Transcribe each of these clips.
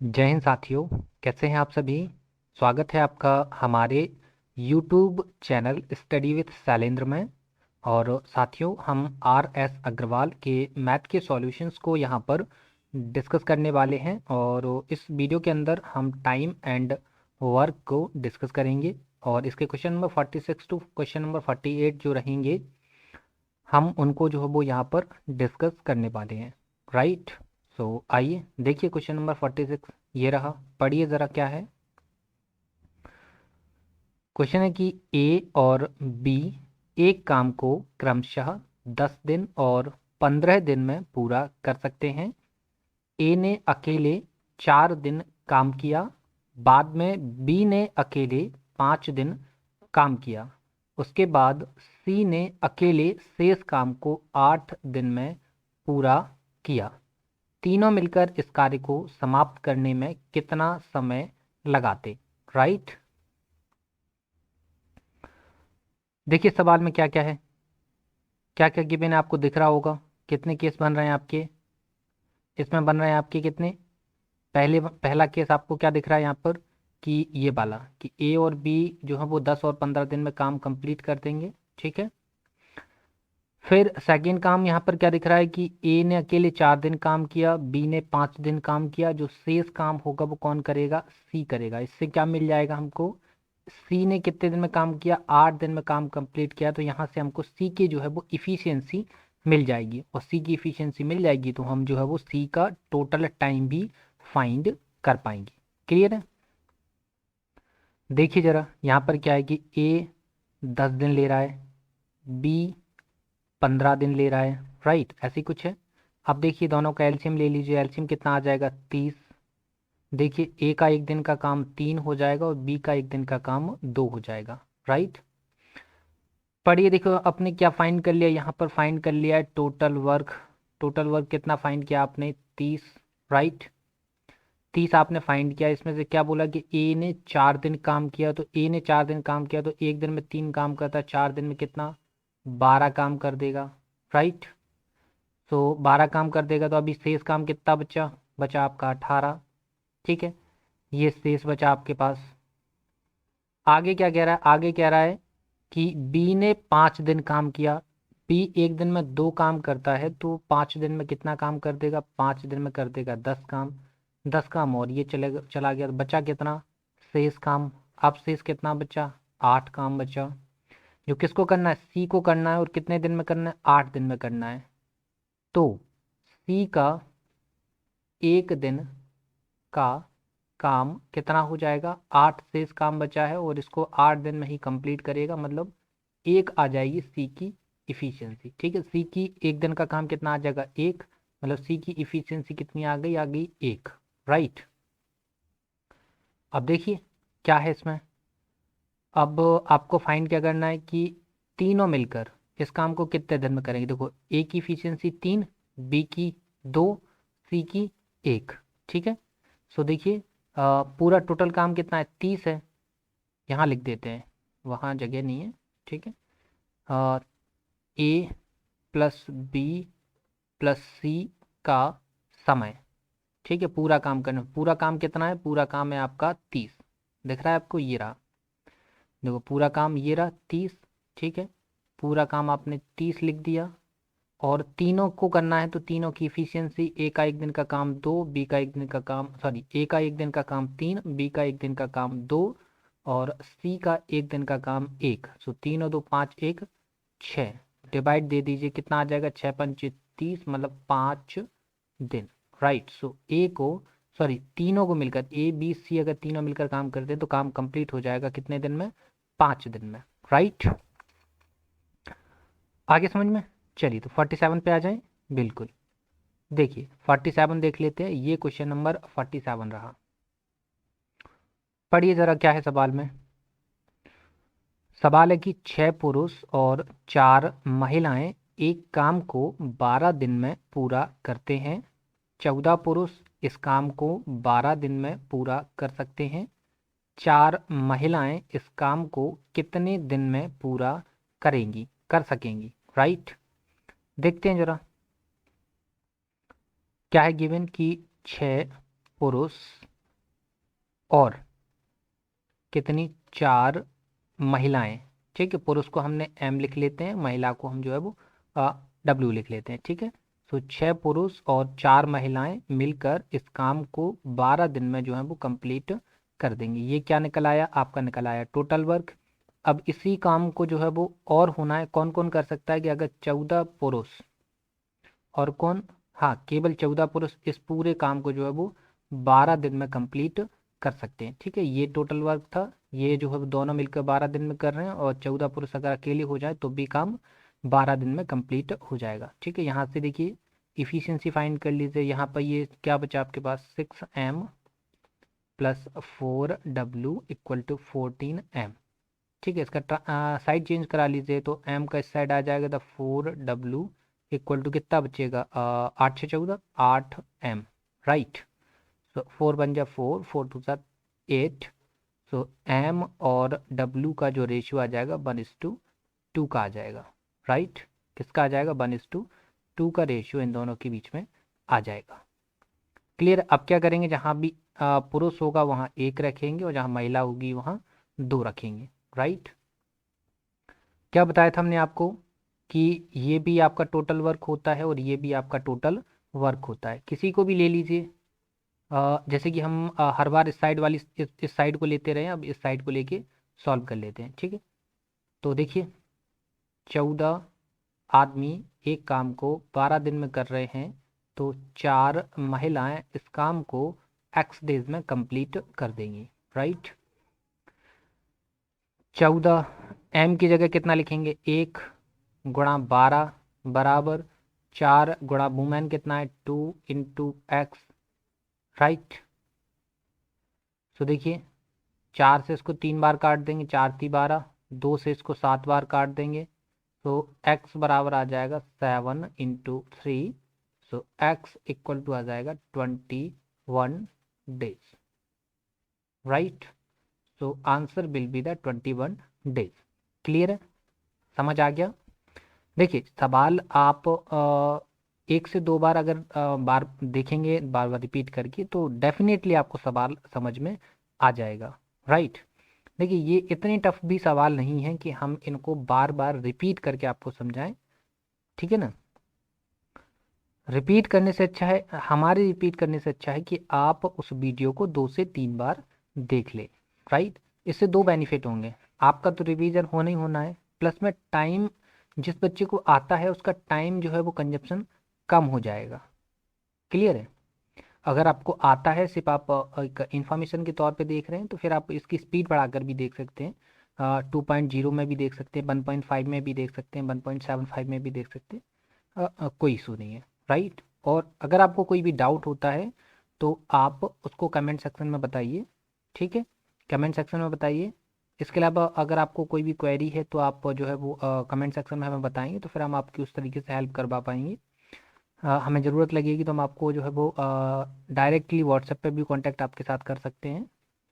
जय हिंद साथियों। कैसे हैं आप सभी। स्वागत है आपका हमारे YouTube channel study with Shailendra में। और साथियों, हम RS अग्रवाल के मैथ के सॉल्यूशंस को यहाँ पर डिस्कस करने वाले हैं। और इस वीडियो के अंदर हम टाइम एंड वर्क को डिस्कस करेंगे। और इसके question number 46 to question number 48 जो रहेंगे, हम उनको जो है वो यहाँ पर डिस्कस करने वाले हैं। राइट। सो आइए देखिए क्वेश्चन नंबर 46 ये रहा। पढ़िए ज़रा क्या है। क्वेश्चन है कि ए और बी एक काम को क्रमशः 10 दिन और 15 दिन में पूरा कर सकते हैं। ए ने अकेले 4 दिन काम किया। बाद में बी ने अकेले 5 दिन काम किया। उसके बाद सी ने अकेले शेष काम को 8 दिन में पूरा किया। तीनों मिलकर इस कार्य को समाप्त करने में कितना समय लगाते। राइट। देखिए सवाल में क्या क्या है, क्या क्या गिवन है, आपको दिख रहा होगा। कितने केस बन रहे हैं आपके, इसमें बन रहे हैं आपके कितने। पहला केस आपको क्या दिख रहा है यहाँ पर, कि ये वाला कि ए और बी जो है वो 10 और 15 दिन में काम कंप्लीट कर देंगे। ठीक है। फिर सेकंड काम यहाँ पर क्या दिख रहा है कि ए ने अकेले 4 दिन काम किया, बी ने 5 दिन काम किया। जो शेष काम होगा वो कौन करेगा, सी करेगा। इससे क्या मिल जाएगा हमको, सी ने कितने दिन में काम किया, 8 दिन में काम कंप्लीट किया। तो यहाँ से हमको सी की जो है वो इफिशियंसी मिल जाएगी। और सी की इफिशियंसी मिल जाएगी तो हम जो है वो सी का टोटल टाइम भी फाइंड कर पाएंगे। क्लियर है। देखिए जरा यहाँ पर क्या है कि ए 10 दिन ले रहा है, बी 15 दिन ले रहा है। राइट, ऐसी कुछ है। अब देखिए दोनों का एलसीएम ले लीजिए। एलसीएम कितना आ जाएगा, 30। देखिए ए का एक दिन का काम 3 हो जाएगा और बी का एक दिन का काम 2 हो जाएगा। राइट। पढ़िए, देखो अपने क्या फाइंड कर लिया, यहाँ पर फाइंड कर लिया है टोटल वर्क। टोटल वर्क कितना फाइंड किया आपने, 30। राइट, 30 आपने फाइंड किया। इसमें से क्या बोला कि ए ने 4 दिन काम किया, तो ए ने 4 दिन काम किया तो एक दिन में 3 काम करता है, 4 दिन में कितना, 12 काम कर देगा। राइट। तो 12 काम कर देगा तो अभी शेष काम कितना बचा, बचा आपका 18। ठीक है, ये शेष बचा आपके पास। आगे क्या कह रहा है, आगे कह रहा है कि बी ने 5 दिन काम किया। बी एक दिन में 2 काम करता है तो 5 दिन में कितना काम कर देगा, 5 दिन में कर देगा 10 काम। 10 काम और ये चला गया तो बचा कितना, शेष काम। अब शेष कितना बचा, 8 काम बचा। जो किसको करना है, सी को करना है। और कितने दिन में करना है, 8 दिन में करना है। तो सी का एक दिन का काम कितना हो जाएगा, 8 शेष काम बचा है और इसको 8 दिन में ही कंप्लीट करेगा। मतलब एक आ जाएगी सी की इफिशियंसी। ठीक है, सी की एक दिन का काम कितना आ जाएगा, एक। मतलब सी की इफिशियंसी कितनी आ गई एक। राइट। अब देखिए क्या है इसमें। अब आपको फाइंड क्या करना है कि तीनों मिलकर इस काम को कितने दिन में करेंगे। देखो ए की इफिशियंसी 3, बी की 2, सी की 1। ठीक है। सो देखिए पूरा टोटल काम कितना है, 30 है। यहाँ लिख देते हैं, वहाँ जगह नहीं है। ठीक है। ए प्लस बी प्लस सी का समय। ठीक है, पूरा काम करना, पूरा काम कितना है, पूरा काम है आपका 30। दिख रहा है आपको, ये रहा। देखो पूरा काम ये रहा 30। ठीक है, पूरा काम आपने 30 लिख दिया। और तीनों को करना है तो तीनों की इफिशियंसी, ए का एक दिन का काम 2, बी का एक दिन का काम, सॉरी, ए का एक दिन का काम 3, बी का एक दिन का काम 2 और सी का एक दिन का काम 1। सो 3 और 2 5, 1 6। डिवाइड दे दीजिए, कितना आ जाएगा, 6 पंचे 30, मतलब 5 दिन। राइट। सो ए को, सॉरी, तीनों को मिलकर ए बी सी अगर तीनों मिलकर काम करते हैं तो काम कंप्लीट हो जाएगा कितने दिन में, 5 दिन में। राइट। आगे समझ में। चलिए तो 47 पे आ जाएं। बिल्कुल। देखिए 47 देख लेते हैं, ये क्वेश्चन नंबर 47 रहा। पढ़िए जरा क्या है सवाल में। सवाल है कि 6 पुरुष और 4 महिलाएं एक काम को 12 दिन में पूरा करते हैं। 14 पुरुष इस काम को 12 दिन में पूरा कर सकते हैं। 4 महिलाएं इस काम को कितने दिन में पूरा करेंगी, कर सकेंगी। राइट। देखते हैं जरा क्या है गिवन कि 6 पुरुष और कितनी, 4 महिलाएं। ठीक है, पुरुष को हमने एम लिख लेते हैं, महिला को हम जो है वो डब्ल्यू लिख लेते हैं। ठीक है, तो 6 पुरुष और 4 महिलाएं मिलकर इस काम को 12 दिन में जो है वो कंप्लीट कर देंगे। ये क्या निकल आया, आपका निकल आया टोटल वर्क। अब इसी काम को जो है वो और होना है, कौन कौन कर सकता है कि अगर 14 पुरुष और कौन, हाँ केवल 14 पुरुष इस पूरे काम को जो है वो 12 दिन में कंप्लीट कर सकते हैं। ठीक है, ये टोटल वर्क था। ये जो है वो दोनों मिलकर 12 दिन में कर रहे हैं, और 14 पुरुष अगर अकेले हो जाए तो भी काम 12 दिन में कंप्लीट हो जाएगा। ठीक है, यहाँ से देखिए इफिशियंसी फाइंड कर लीजिए। यहाँ पर ये क्या बचा आपके पास, 6m plus 4w equal to 14m। ठीक है, इसका साइड चेंज करा लीजिए, तो m का इस साइड आ जाएगा, तो 4w इक्वल टू कितना बचेगा, 8 से 14, 8m। राइट, सो 4 बन जा 4, 4 टू सात 8। सो m और w का जो रेशियो आ जाएगा 1:2 का आ जाएगा। राइट, किसका आ जाएगा, 1:2 का रेशियो इन दोनों के बीच में आ जाएगा। क्लियर। अब क्या करेंगे, जहाँ भी पुरुष होगा वहाँ 1 रखेंगे, और जहाँ महिला होगी वहाँ 2 रखेंगे। राइट, क्या बताया था हमने आपको कि ये भी आपका टोटल वर्क होता है और ये भी आपका टोटल वर्क होता है। किसी को भी ले लीजिए, जैसे कि हम हर बार इस साइड वाली इस साइड को लेते रहे हैं, अब इस साइड को लेके सॉल्व कर लेते हैं। ठीक है, तो देखिए 14 आदमी एक काम को 12 दिन में कर रहे हैं, तो 4 महिलाएं इस काम को x डेज में कंप्लीट कर देंगी। राइट, 14 m की जगह कितना लिखेंगे, 1 गुणा 12 बराबर 4 गुणा वुमेन कितना है, 2 इंटू एक्स। राइट, तो देखिए 4 से इसको 3 बार काट देंगे, 4×3 = 12, 2 से इसको 7 बार काट देंगे, तो x बराबर आ जाएगा 7×3। सो x इक्वल टू आ जाएगा 21 days. Right, so answer will be the 21 days. Clear है, समझ आ गया। देखिए सवाल आप 1 से 2 बार अगर बार देखेंगे, बार बार रिपीट करके, तो डेफिनेटली आपको सवाल समझ में आ जाएगा। राइट, देखिए ये इतने टफ भी सवाल नहीं है कि हम इनको बार बार रिपीट करके आपको समझाएं। ठीक है ना, रिपीट करने से अच्छा है, हमारे रिपीट करने से अच्छा है कि आप उस वीडियो को 2 से 3 बार देख ले। राइट, इससे 2 बेनिफिट होंगे, आपका तो रिवीजन होना ही होना है, प्लस में टाइम, जिस बच्चे को आता है उसका टाइम जो है वो कंजप्शन कम हो जाएगा। क्लियर है, अगर आपको आता है, सिर्फ आप एक इंफॉर्मेशन के तौर पे देख रहे हैं, तो फिर आप इसकी स्पीड बढ़ाकर भी देख सकते हैं, 2.0 में भी देख सकते हैं, 1.5 में भी देख सकते हैं, 1.75 में भी देख सकते हैं, कोई इशू नहीं है। राइट, और अगर आपको कोई भी डाउट होता है तो आप उसको कमेंट सेक्शन में बताइए। ठीक है, कमेंट सेक्शन में बताइए। इसके अलावा अगर आपको कोई भी क्वेरी है तो आप जो है वो कमेंट सेक्शन में हमें बताएंगे, तो फिर हम आपकी उस तरीके से हेल्प करवा पाएंगे। हमें ज़रूरत लगेगी तो हम आपको जो है वो डायरेक्टली व्हाट्सएप पे भी कांटेक्ट आपके साथ कर सकते हैं,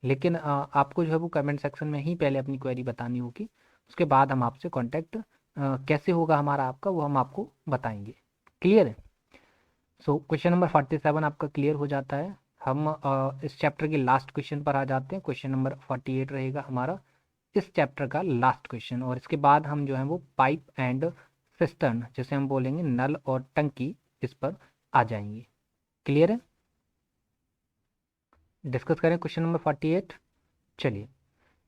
लेकिन आपको जो है वो कमेंट सेक्शन में ही पहले अपनी क्वेरी बतानी होगी, उसके बाद हम आपसे कांटेक्ट कैसे होगा हमारा आपका, वो हम आपको बताएंगे। क्लियर है, सो क्वेश्चन नंबर 47 आपका क्लियर हो जाता है। हम इस चैप्टर के लास्ट क्वेश्चन पर आ जाते हैं। क्वेश्चन नंबर 48 रहेगा हमारा इस चैप्टर का लास्ट क्वेश्चन, और इसके बाद हम जो है वो पाइप एंड सिस्टर्न, जैसे हम बोलेंगे नल और टंकी, इस पर आ जाएंगे। क्लियर है, डिस्कस करें क्वेश्चन नंबर 48। चलिए,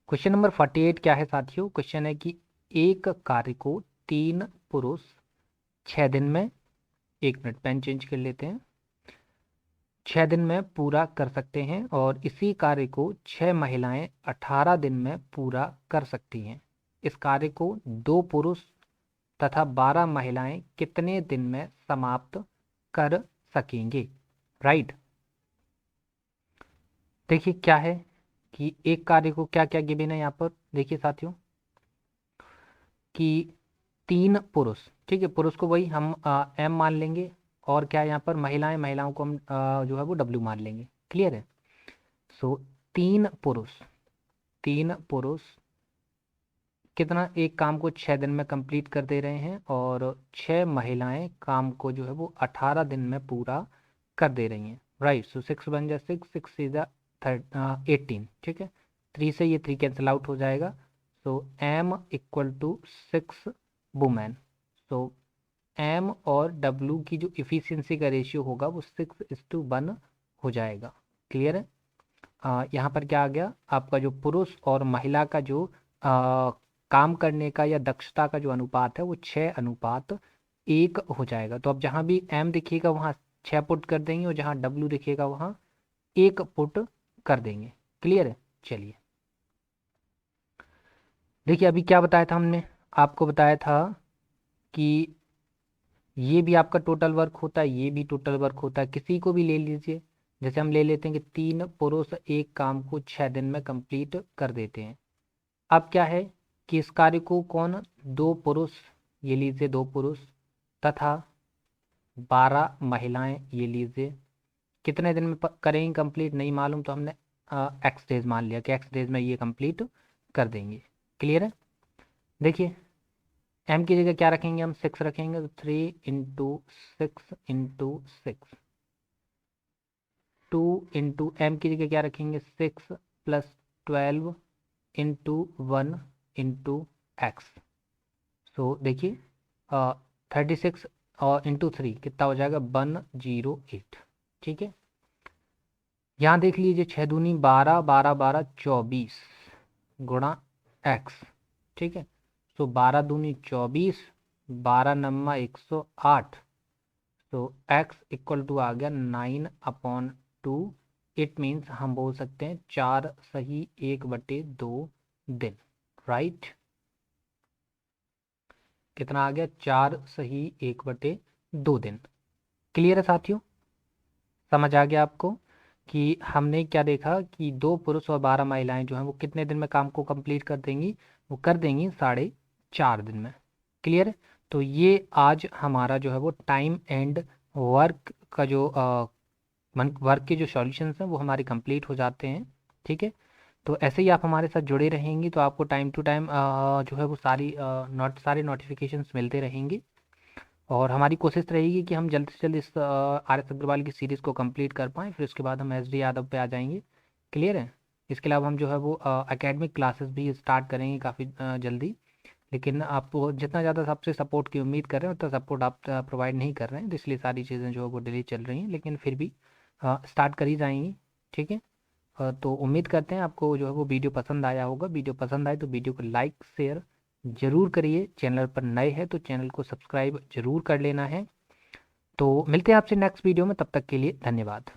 क्वेश्चन नंबर 48 क्या है साथियों, क्वेश्चन है कि एक कार्य को 3 पुरुष 6 दिन में, 1 मिनट पेन चेंज कर लेते हैं, 6 दिन में पूरा कर सकते हैं, और इसी कार्य को 6 महिलाएं 18 दिन में पूरा कर सकती हैं। इस कार्य को 2 पुरुष तथा 12 महिलाएं कितने दिन में समाप्त कर सकेंगे। राइट, देखिए क्या है कि एक कार्य को क्या क्या गिवन है यहाँ पर, देखिए साथियों कि 3 पुरुष, ठीक है, पुरुष को वही हम एम मान लेंगे, और क्या है यहाँ पर महिलाएं, महिलाओं को हम जो है वो डब्ल्यू मान लेंगे। क्लियर है, सो 3 पुरुष, 3 पुरुष कितना, एक काम को 6 दिन में कंप्लीट कर दे रहे हैं, और 6 महिलाएं काम को जो है वो 18 दिन में पूरा कर दे रही हैं। राइट। सो 6 बन जाए 6, 6 इज 18, ठीक है। 3 से ये 3 कैंसिल आउट हो जाएगा। So m equal to 6 women. So m और w की जो इफिशियंसी का रेशियो होगा वो 6:1 हो जाएगा। क्लियर है। यहाँ पर क्या आ गया, आपका जो पुरुष और महिला का जो काम करने का या दक्षता का जो अनुपात है वो 6:1 हो जाएगा। तो अब जहाँ भी m दिखेगा वहाँ 6 पुट कर देंगे और जहाँ w दिखेगा वहाँ 1 पुट कर देंगे। क्लियर है। चलिए देखिए, अभी क्या बताया था हमने, आपको बताया था कि ये भी आपका टोटल वर्क होता है, ये भी टोटल वर्क होता है। किसी को भी ले लीजिए, जैसे हम ले लेते हैं कि 3 पुरुष एक काम को 6 दिन में कंप्लीट कर देते हैं। अब क्या है कि इस कार्य को कौन, 2 पुरुष, ये लीजिए 2 पुरुष तथा 12 महिलाएं, ये लीजिए, कितने दिन में करेंगे कंप्लीट नहीं मालूम, तो हमने एक्स डेज मान लिया कि एक्स डेज में ये कंप्लीट कर देंगे। क्लियर है। देखिए m की जगह क्या रखेंगे, हम 6 रखेंगे, तो 3 × 6 × 6, 2 इंटू m की जगह क्या रखेंगे, 6 + 12 × 1 इंटू एक्स। सो देखिए 36 और इंटू 3 कितना हो जाएगा, 108। ठीक है। यहाँ देख लीजिए 6 दूनी 12, 12 12 24 गुणा एक्स। ठीक है। सो 12 दूनी 24, 12 नम्मा 108। तो एक्स इक्वल टू आ गया 9/2। इट मीन्स हम बोल सकते हैं 4 सही 1/2 दिन। राइट। कितना आ गया, 4 सही 1/2 दिन। क्लियर है साथियों, समझ आ गया आपको कि हमने क्या देखा कि 2 पुरुष और 12 महिलाएं जो हैं वो कितने दिन में काम को कंप्लीट कर देंगी, वो कर देंगी 4.5 दिन में। क्लियर है। तो ये आज हमारा जो है वो टाइम एंड वर्क का जो वर्क के जो सॉल्यूशंस हैं वो हमारे कंप्लीट हो जाते हैं। ठीक है। तो ऐसे ही आप हमारे साथ जुड़े रहेंगी तो आपको टाइम टू टाइम जो है वो सारे नोटिफिकेशंस मिलते रहेंगे। और हमारी कोशिश रहेगी कि हम जल्द से जल्द इस आर एस अग्रवाल की सीरीज़ को कंप्लीट कर पाएँ, फिर उसके बाद हम एस डी यादव पे आ जाएंगे। क्लियर है। इसके अलावा हम जो है वो एकेडमिक क्लासेस भी स्टार्ट करेंगे काफ़ी जल्दी। लेकिन आप जितना ज़्यादा आपसे सपोर्ट की उम्मीद कर रहे हैं उतना सपोर्ट आप प्रोवाइड नहीं कर रहे हैं, तो इसलिए सारी चीज़ें जो है वो डिले चल रही हैं, लेकिन फिर भी स्टार्ट कर ही जाएंगी। ठीक है। तो उम्मीद करते हैं आपको जो है वो वीडियो पसंद आया होगा। वीडियो पसंद आए तो वीडियो को लाइक शेयर जरूर करिए। चैनल पर नए हैं तो चैनल को सब्सक्राइब जरूर कर लेना है। तो मिलते हैं आपसे नेक्स्ट वीडियो में, तब तक के लिए धन्यवाद।